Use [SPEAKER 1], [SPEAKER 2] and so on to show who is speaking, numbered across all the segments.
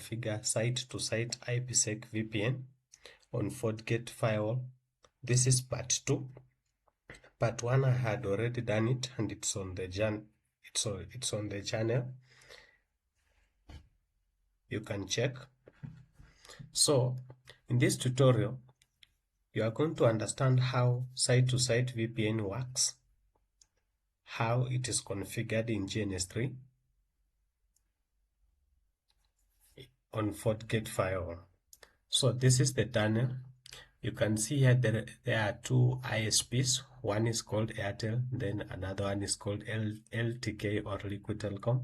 [SPEAKER 1] configure Site-to-Site IPsec VPN on FortiGate Firewall. This is part 2. Part 1 I had already done it, and it's on the channel. You can check. So in this tutorial, you are going to understand how Site-to-Site VPN works, how it is configured in GNS3 on FortiGate Firewall. So this is the tunnel. You can see here there are two ISPs. One is called Airtel, then another one is called LTK or Liquid Telecom.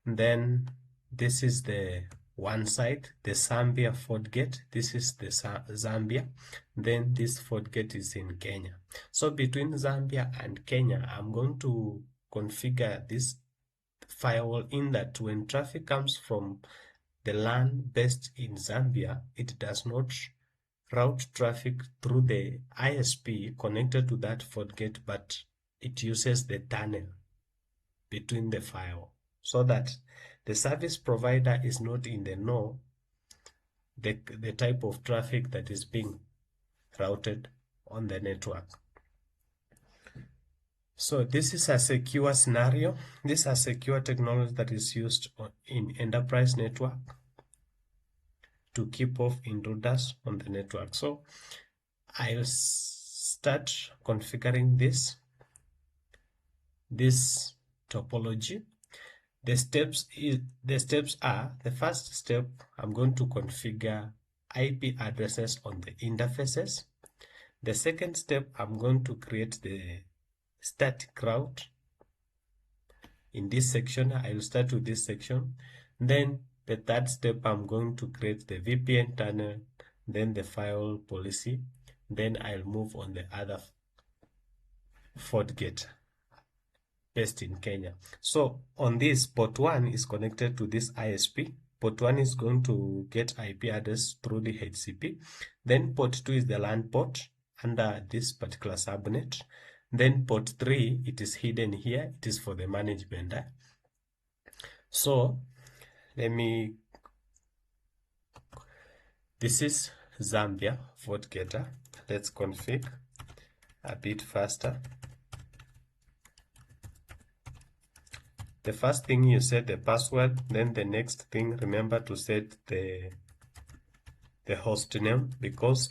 [SPEAKER 1] Then this is the one side, the Zambia FortiGate. This is the Zambia. Then this FortiGate is in Kenya. So between Zambia and Kenya, I'm going to configure this firewall in that when traffic comes from the LAN based in Zambia, it does not route traffic through the ISP connected to that FortiGate, but it uses the tunnel between the firewall, so that the service provider is not in the know the type of traffic that is being routed on the network. So this is a secure scenario. This is a secure technology that is used in enterprise network to keep off intruders on the network. So I'll start configuring this topology. The steps are, the first step, I'm going to configure IP addresses on the interfaces. The second step, I'm going to create the static route. In this section, I'll start with this section. Then the third step, I'm going to create the VPN tunnel, then the firewall policy. Then I'll move on the other FortiGate based in Kenya. So on this, port 1 is connected to this ISP. Port 1 is going to get IP address through the HCP. Then port 2 is the LAN port under this particular subnet. Then port 3, it is hidden here. It is for the managed vendor. So this is Zambia FortiGate. Let's config a bit faster. The first thing, you set the password. Then the next thing, remember to set the host name, because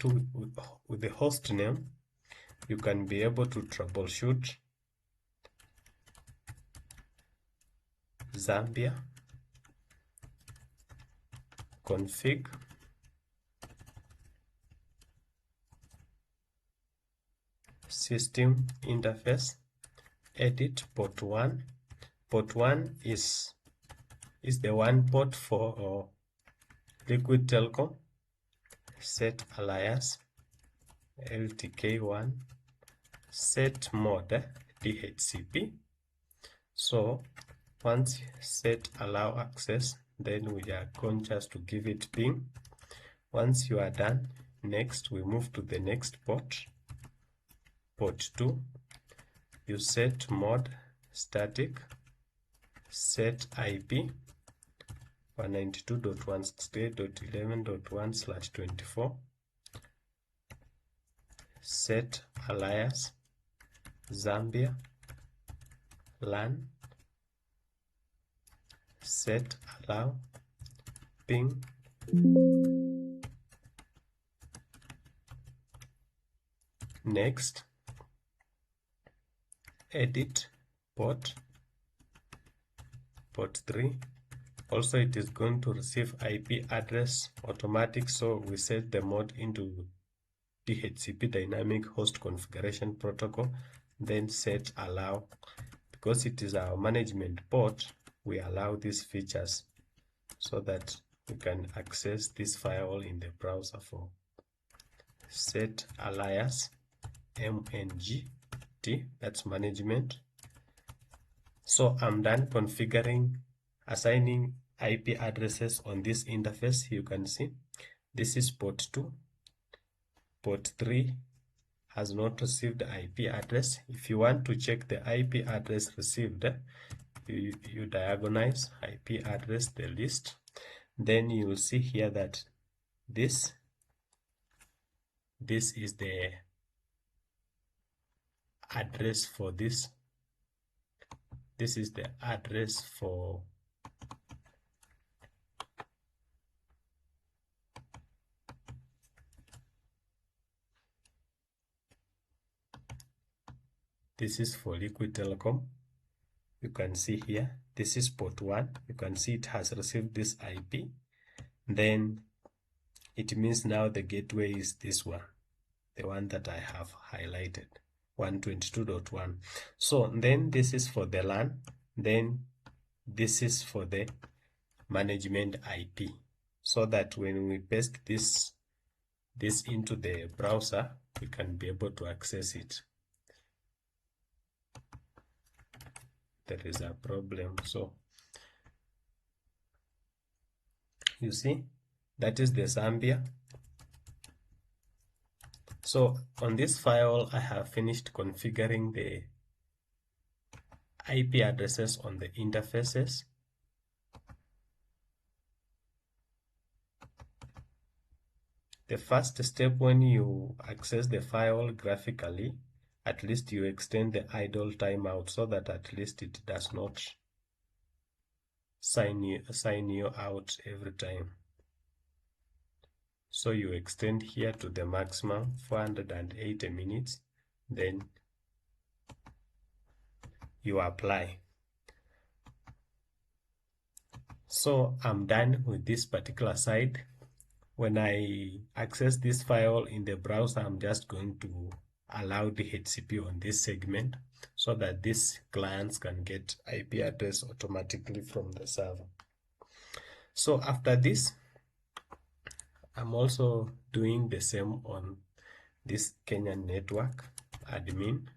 [SPEAKER 1] with the host name you can be able to troubleshoot Zambia config system interface, edit port 1. Port 1 is the one port for Liquid Telecom. Set alias LTK1, set mode DHCP. So once set allow access, then we are going just to give it ping. Once you are done, next we move to the next port, port 2. You set mode static, set IP 192.168.11.1/24, set alias Zambia LAN, set allow ping. Next, edit port 3. Also, it is going to receive IP address automatic, so we set the mode into DHCP dynamic host configuration protocol. Then set allow, because it is our management port, we allow these features so that we can access this firewall in the browser. For set alias MNGT, that's management. So I'm done configuring, assigning IP addresses on this interface. You can see this is port 2. Port 3 has not received the IP address. If you want to check the IP address received, you diagonalize IP address, the list. then you will see here that this is the address for this. This is the address for Liquid Telecom. You can see here, this is port 1. You can see it has received this IP. Then it means now the gateway is this one, the one that I have highlighted, 122.1. So then this is for the LAN. Then this is for the management IP, so that when we paste this into the browser, we can be able to access it. There is a problem. So you see, that is the Zambia. So on this firewall, I have finished configuring the IP addresses on the interfaces. The first step, when you access the firewall graphically, at least you extend the idle timeout so that at least it does not sign you out every time. So you extend here to the maximum 480 minutes, then you apply. So I'm done with this particular side. When I access this file in the browser, I'm just going to allow the DHCP on this segment so that these clients can get IP address automatically from the server. So after this, I'm also doing the same on this Kenyan network, admin.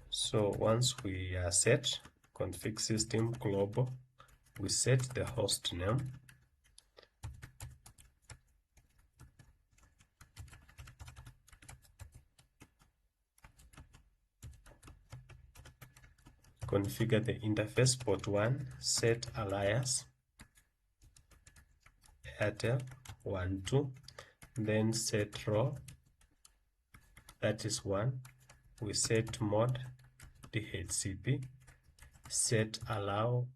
[SPEAKER 1] So once we are set, config system global, we set the host name. Configure the interface port 1, set alias Airtel 12, then set role, that is 1. We set mode DHCP, set allow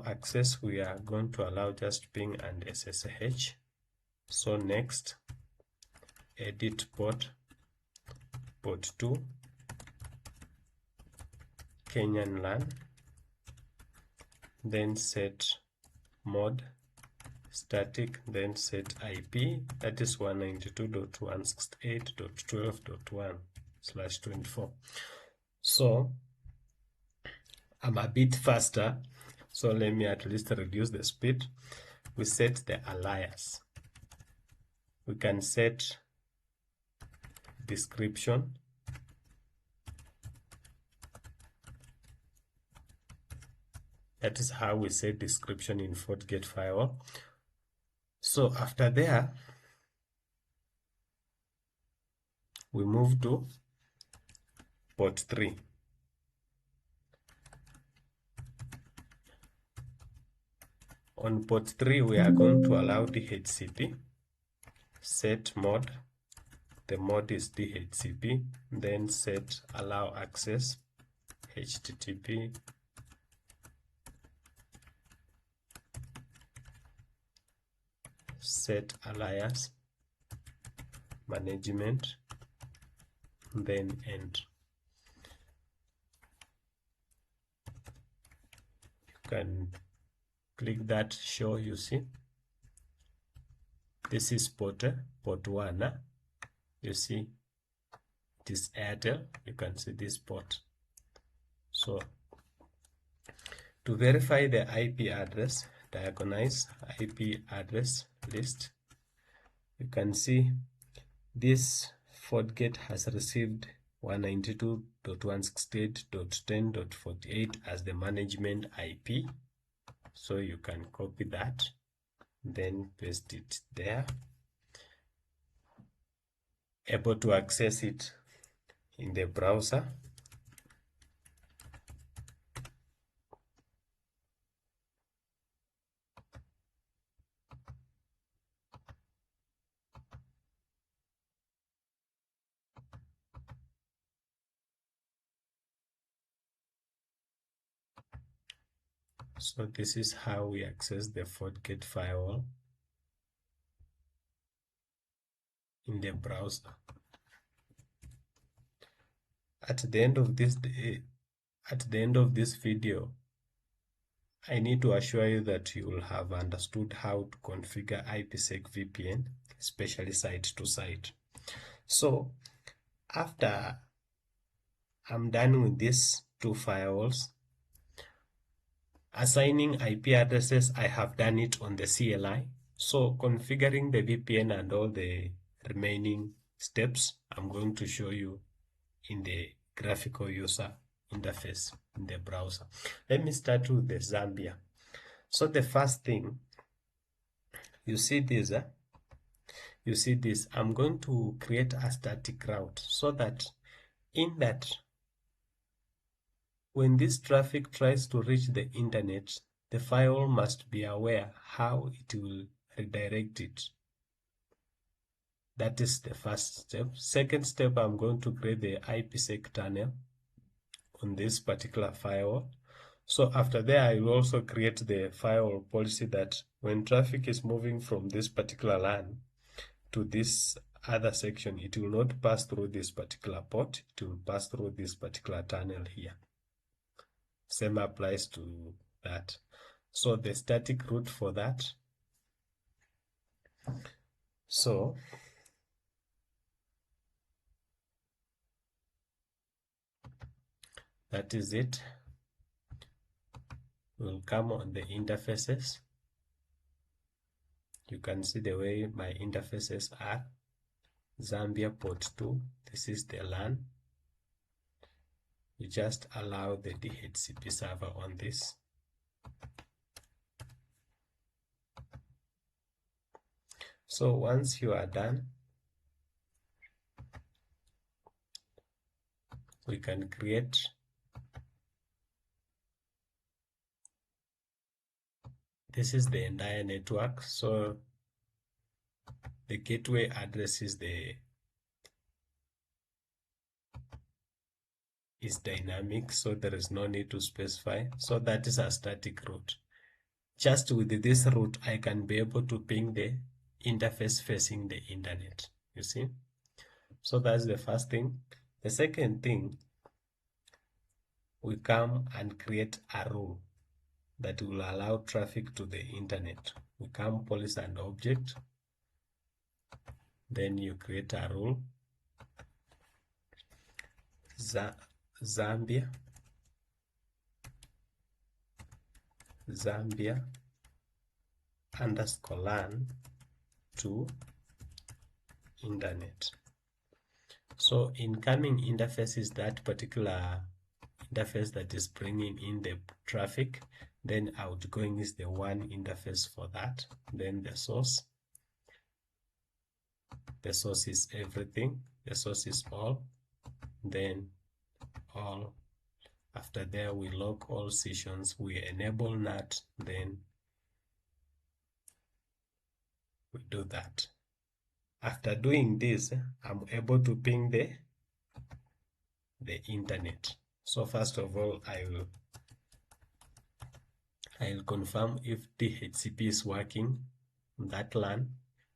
[SPEAKER 1] access. We are going to allow just ping and SSH. So next, edit port 2, Kenyan LAN, then set mode static, then set IP, that is 192.168.12.1/24. So I'm a bit faster, so let me at least reduce the speed. We set the alias. We can set description. That is how we set description in FortiGate firewall. So after there, we move to port 3. On port 3, we are going to allow DHCP, set mode, the mode is DHCP, then set allow access, HTTP, set alias, management, then end. You can click that show. You see, this is port 1. You see, it is Airtel. You can see this port. So to verify the IP address, diagonalize IP address list. You can see this FortiGate has received 192.168.10.48 as the management IP. So you can copy that, then paste it there. Able to access it in the browser. So this is how we access the FortiGate firewall in the browser. At the end of this video, I need to assure you that you will have understood how to configure IPsec VPN, especially site-to-site. So after I'm done with these two firewalls, assigning IP addresses, I have done it on the CLI. So configuring the VPN and all the remaining steps, I'm going to show you in the graphical user interface in the browser. Let me start with the Zambia. So the first thing, you see this, I'm going to create a static route so that in that when this traffic tries to reach the internet, the firewall must be aware how it will redirect it. That is the first step. Second step, I'm going to create the IPsec tunnel on this particular firewall. So after there, I will also create the firewall policy that when traffic is moving from this particular LAN to this other section, it will not pass through this particular port, it will pass through this particular tunnel here. Same applies to that. So the static route for that. So that is it. We'll come on the interfaces. You can see the way my interfaces are. Zambia port 2, this is the LAN. You just allow the DHCP server on this. So once you are done, we can create this is the entire network. So the gateway address is dynamic, so there is no need to specify. So that is a static route. Just with this route, I can be able to ping the interface facing the internet. You see? So that's the first thing. The second thing, we come and create a rule that will allow traffic to the internet. We come policy and object, then you create a rule, Zambia underscore LAN to internet. So incoming interface is that particular interface that is bringing in the traffic. Then outgoing is the one interface for that. Then the source. The source is everything. The source is all. Then all. After there, we log all sessions. We enable NAT. Then we do that. After doing this, I'm able to ping the internet. So first of all, I'll confirm if DHCP is working on that LAN.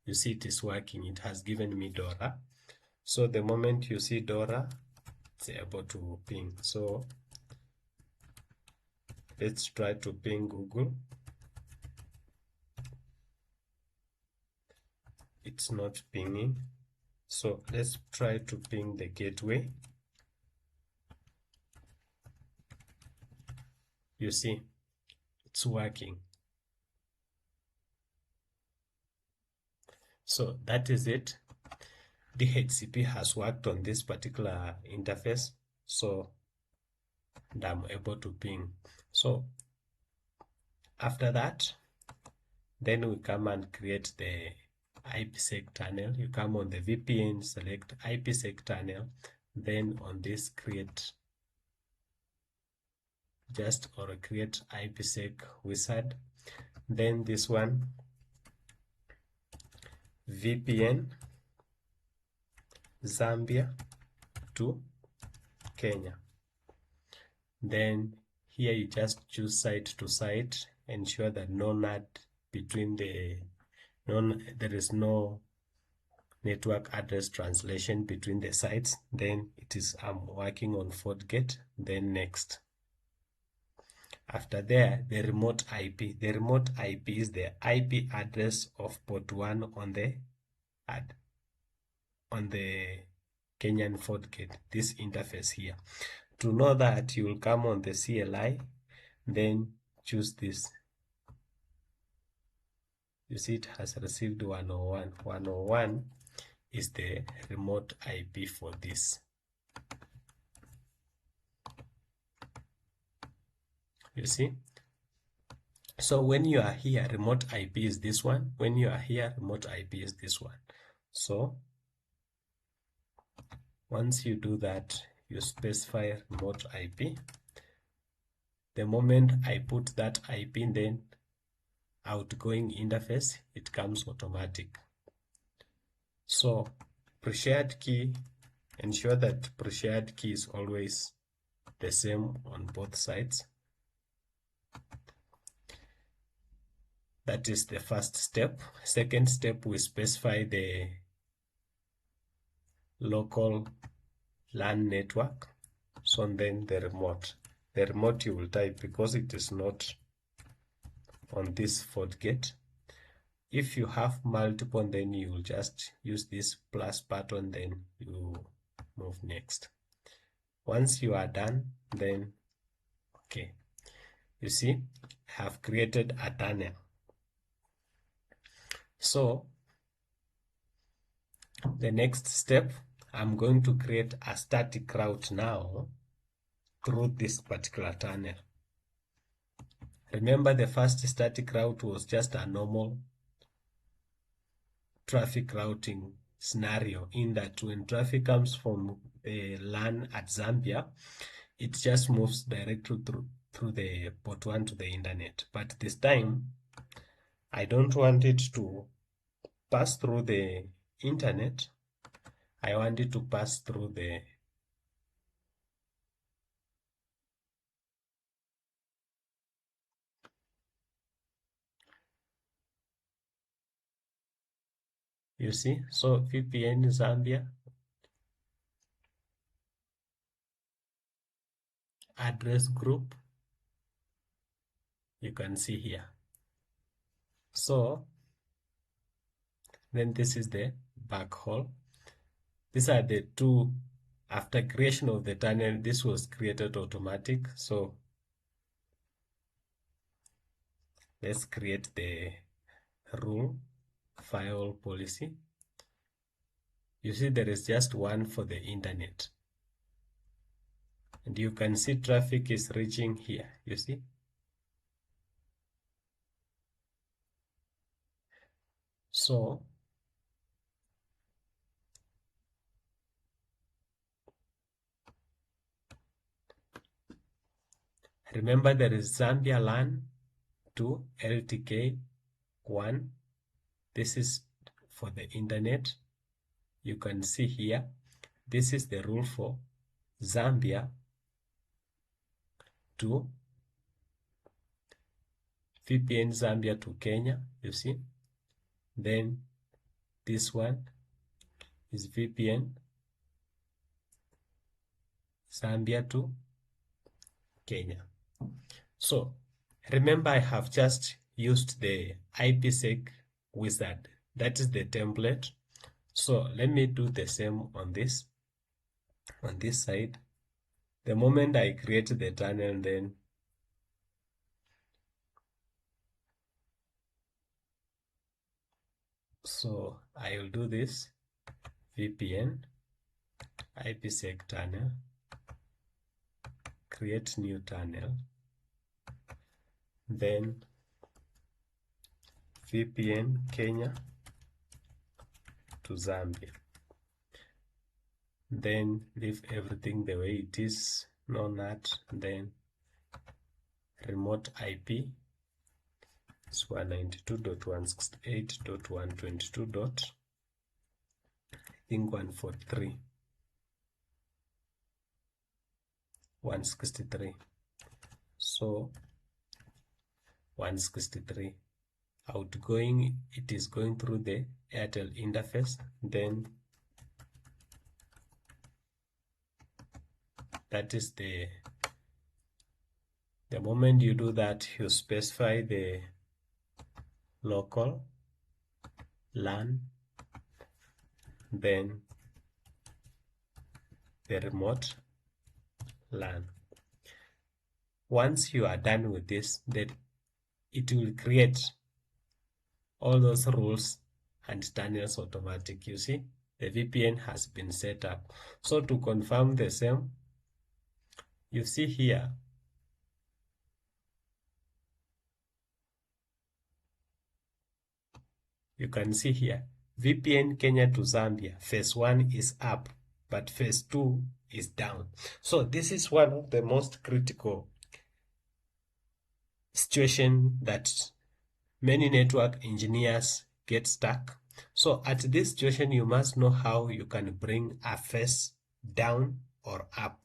[SPEAKER 1] You see it is working. It has given me DORA. So the moment you see DORA, it's able to ping. So let's try to ping Google. It's not pinging. So let's try to ping the gateway. You see, it's working. So that is it. DHCP has worked on this particular interface. So and I'm able to ping. So after that, then we come and create the IPsec tunnel. You come on the VPN, select IPsec tunnel, then on this create IPsec wizard. Then this one, VPN Zambia to Kenya. Then here you just choose site to site, ensure that no NAT between there is no network address translation between the sites. Then it is I'm working on FortiGate. Then next. After there, the remote IP. The remote IP is the IP address of port 1 on the Kenyan FortiGate, this interface here. To know that, you will come on the CLI, then choose this. You see it has received 101. 101 is the remote IP for this. You see? So when you are here, remote IP is this one. When you are here, remote IP is this one. So once you do that, you specify remote IP. The moment I put that IP in, then outgoing interface, it comes automatic. So pre-shared key, ensure that pre-shared key is always the same on both sides. That is the first step. Second step, we specify the local LAN network. So then the remote. The remote you will type because it is not on this FortiGate. If you have multiple, then you will just use this plus button, then you move next. Once you are done, then okay, you see I have created a tunnel. So the next step, I'm going to create a static route now through this particular tunnel. Remember, the first static route was just a normal traffic routing scenario, in that when traffic comes from the LAN at Zambia, it just moves directly through the port 1 to the internet. But this time, I don't want it to pass through the internet. I want it to pass through the you see, so VPN Zambia address group, you can see here. So then this is the backhaul. These are the two. After creation of the tunnel, this was created automatic. So let's create the rule firewall policy. You see there is just one for the internet. And you can see traffic is reaching here, you see. So remember, there is Zambia LAN 2 LTK 1. This is for the internet. You can see here, this is the rule for Zambia to VPN Zambia to Kenya, you see. Then this one is VPN Zambia to Kenya. So remember, I have just used the IPsec wizard. That is the template. So let me do the same on this side. The moment I create the tunnel, then so I will do this VPN IPsec tunnel, create new tunnel, then VPN Kenya to Zambia, then leave everything the way it is, no NAT, then remote IP is 192.168.122.143. So 163. Outgoing, it is going through the Airtel interface. Then that is the moment you do that, you specify the local LAN, then the remote LAN. Once you are done with this, then it will create all those rules and tunnels automatic. You see, the VPN has been set up. So to confirm the same, you see here, you can see here, VPN Kenya to Zambia, phase 1 is up, but phase 2 is down. So this is one of the most critical situation that many network engineers get stuck. So at this situation, you must know how you can bring a phase down or up.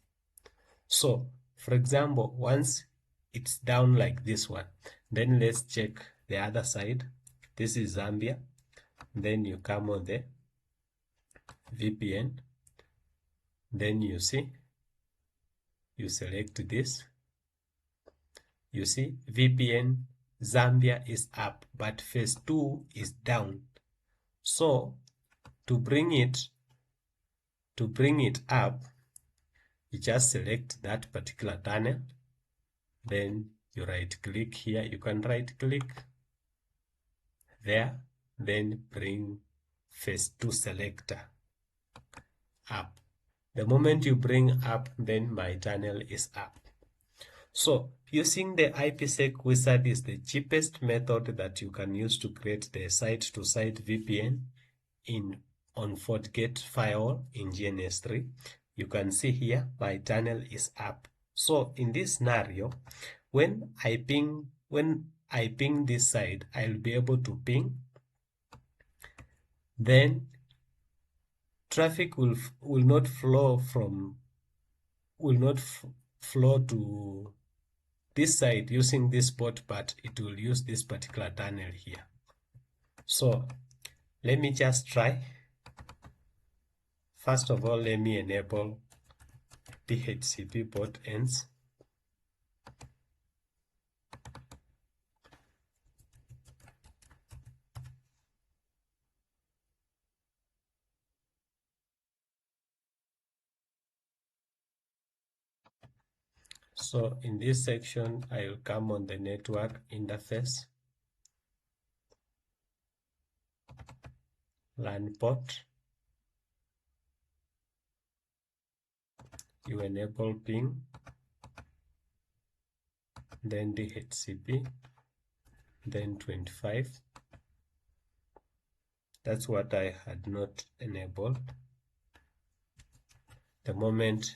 [SPEAKER 1] So for example, once it's down like this one, then let's check the other side. This is Zambia. Then you come on the VPN. Then you see, you select this. You see, VPN Zambia is up, but phase 2 is down. So to bring it up, you just select that particular tunnel. Then you right click here. You can right click there, then bring phase 2 selector up. The moment you bring up, then my tunnel is up. So using the IPsec wizard is the cheapest method that you can use to create the site-to-site VPN on FortiGate firewall in GNS3. You can see here my tunnel is up. So in this scenario, when I ping this side, I'll be able to ping. Then traffic will not flow to this side using this port, but it will use this particular tunnel here. So let me just try. First of all, let me enable DHCP port ends. So in this section, I will come on the network interface, LAN port. You enable ping, then DHCP, then 25. That's what I had not enabled. The moment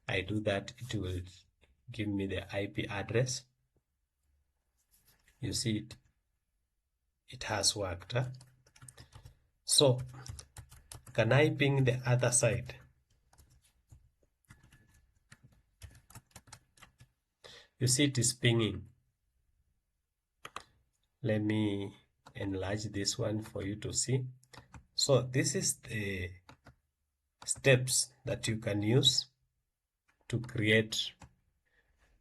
[SPEAKER 1] I do that, it will give me the IP address. You see it has worked. Huh? So can I ping the other side? You see it is pinging. Let me enlarge this one for you to see. So this is the steps that you can use to create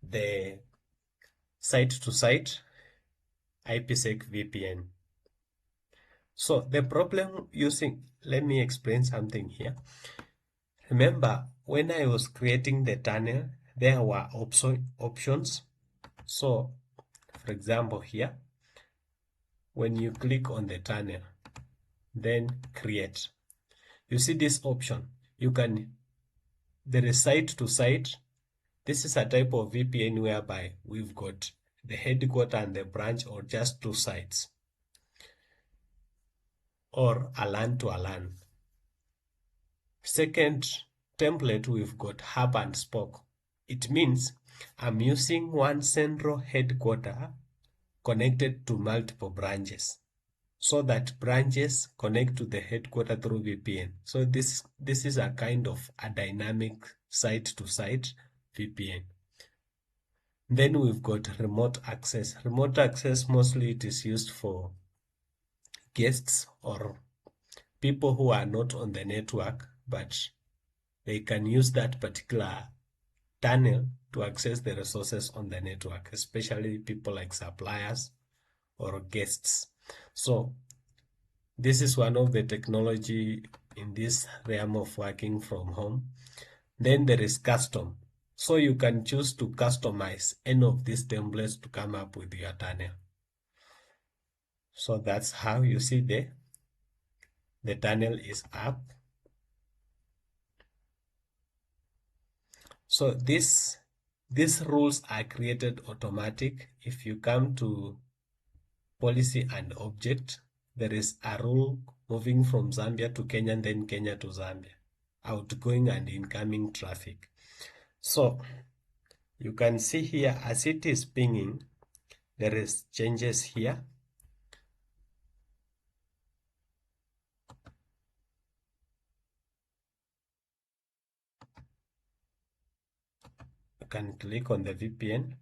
[SPEAKER 1] the site-to-site IPsec VPN. So the problem let me explain something here. Remember, when I was creating the tunnel, there were options. So for example here, when you click on the tunnel, then create, you see this option. There is site-to-site. This is a type of VPN whereby we've got the headquarter and the branch, or just two sites, or a LAN to a LAN. Second template, we've got hub and spoke. It means I'm using one central headquarter connected to multiple branches, so that branches connect to the headquarter through VPN. So this is a kind of a dynamic site-to-site VPN. Then we've got remote access. Remote access, mostly it is used for guests or people who are not on the network, but they can use that particular tunnel to access the resources on the network, especially people like suppliers or guests. So this is one of the technology in this realm of working from home. Then there is custom. So you can choose to customize any of these templates to come up with your tunnel. So that's how you see the tunnel is up. So these rules are created automatic. If you come to policy and object, there is a rule moving from Zambia to Kenya, then Kenya to Zambia, outgoing and incoming traffic. So you can see here as it is pinging, there is changes here. You can click on the VPN.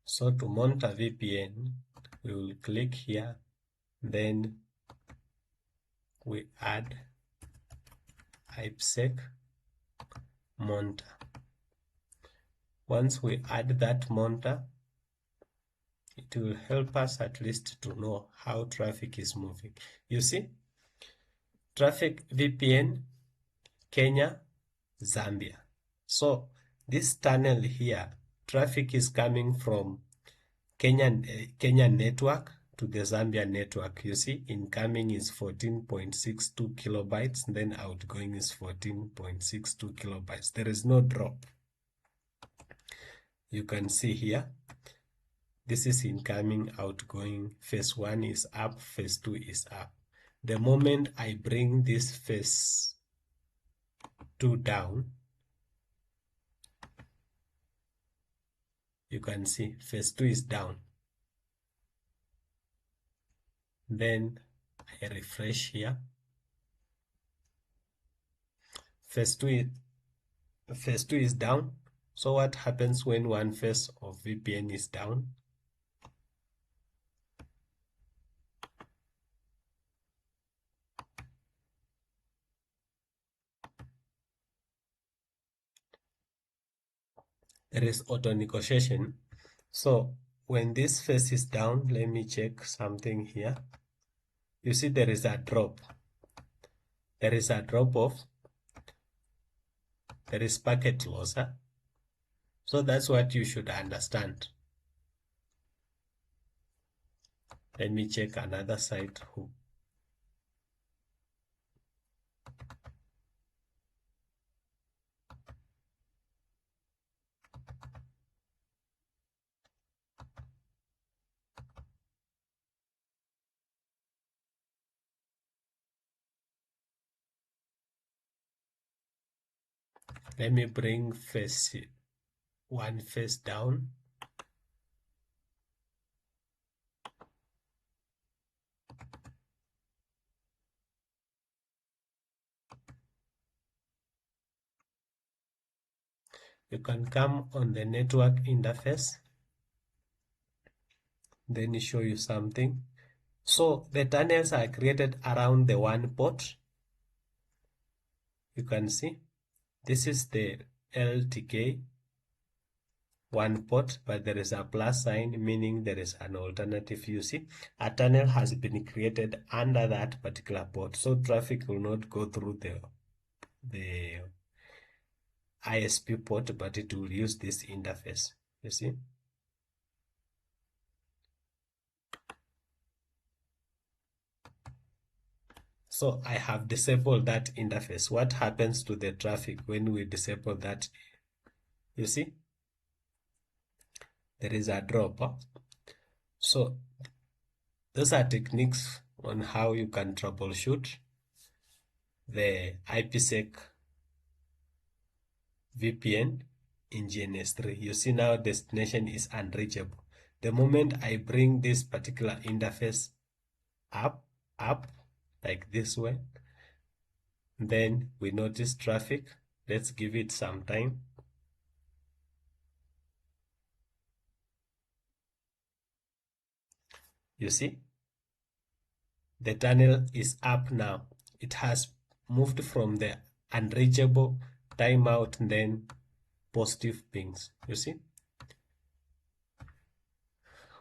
[SPEAKER 1] So to mount a VPN, we will click here, then we add IPsec monitor. Once we add that monitor, it will help us at least to know how traffic is moving. You see, traffic VPN, Kenya, Zambia. So this tunnel here, traffic is coming from Kenya network to the Zambia network. You see, incoming is 14.62 kilobytes, then outgoing is 14.62 kilobytes. There is no drop. You can see here, this is incoming, outgoing. Phase 1 is up, phase 2 is up. The moment I bring this phase 2 down, you can see phase 2 is down. Then I refresh here. Phase 2 is down. So what happens when one phase of VPN is down? There is auto negotiation. So when this phase is down, let me check something here. You see there is a drop. There is a drop of, there is packet loss. So that's what you should understand. Let me check another site. Let me bring one phase down. You can come on the network interface, then show you something. So the tunnels are created around the one port. You can see this is the LTK one port, but there is a plus sign, meaning there is an alternative. You see, a tunnel has been created under that particular port, so traffic will not go through the ISP port, but it will use this interface. You see. So I have disabled that interface. What happens to the traffic when we disable that? You see, there is a drop. So those are techniques on how you can troubleshoot the IPsec VPN in GNS3. You see now destination is unreachable. The moment I bring this particular interface up, like this way. Then we notice traffic. Let's give it some time. You see, the tunnel is up now. It has moved from the unreachable timeout and then positive pings. You see,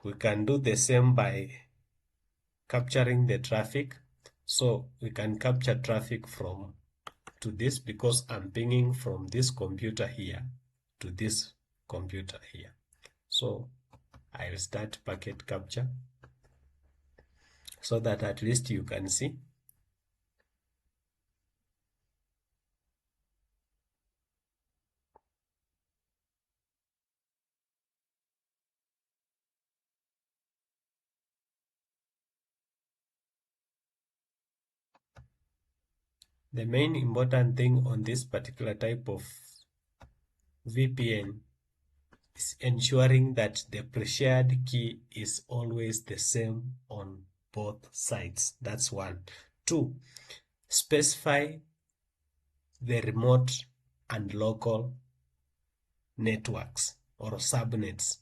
[SPEAKER 1] we can do the same by capturing the traffic. So we can capture traffic from to this, because I'm pinging from this computer here to this computer here. So I'll start packet capture so that at least you can see. The main important thing on this particular type of VPN is ensuring that the pre-shared key is always the same on both sides. That's one. Two, specify the remote and local networks or subnets.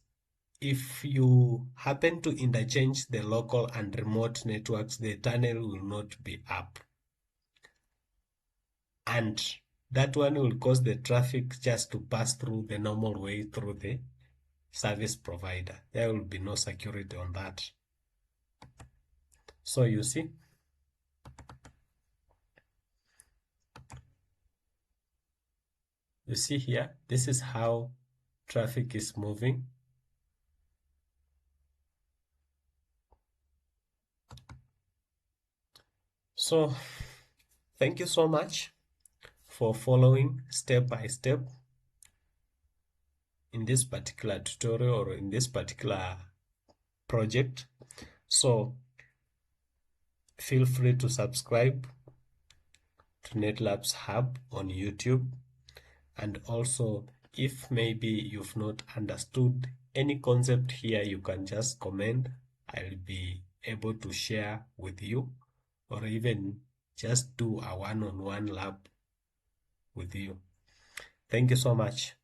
[SPEAKER 1] If you happen to interchange the local and remote networks, the tunnel will not be up. And that one will cause the traffic just to pass through the normal way through the service provider. There will be no security on that. So you see, here, this is how traffic is moving. So thank you so much for following step by step in this particular tutorial or in this particular project. So feel free to subscribe to Netlabs Hub on YouTube. And also, if maybe you've not understood any concept here, you can just comment. I'll be able to share with you, or even just do a one-on-one lab with you. Thank you so much.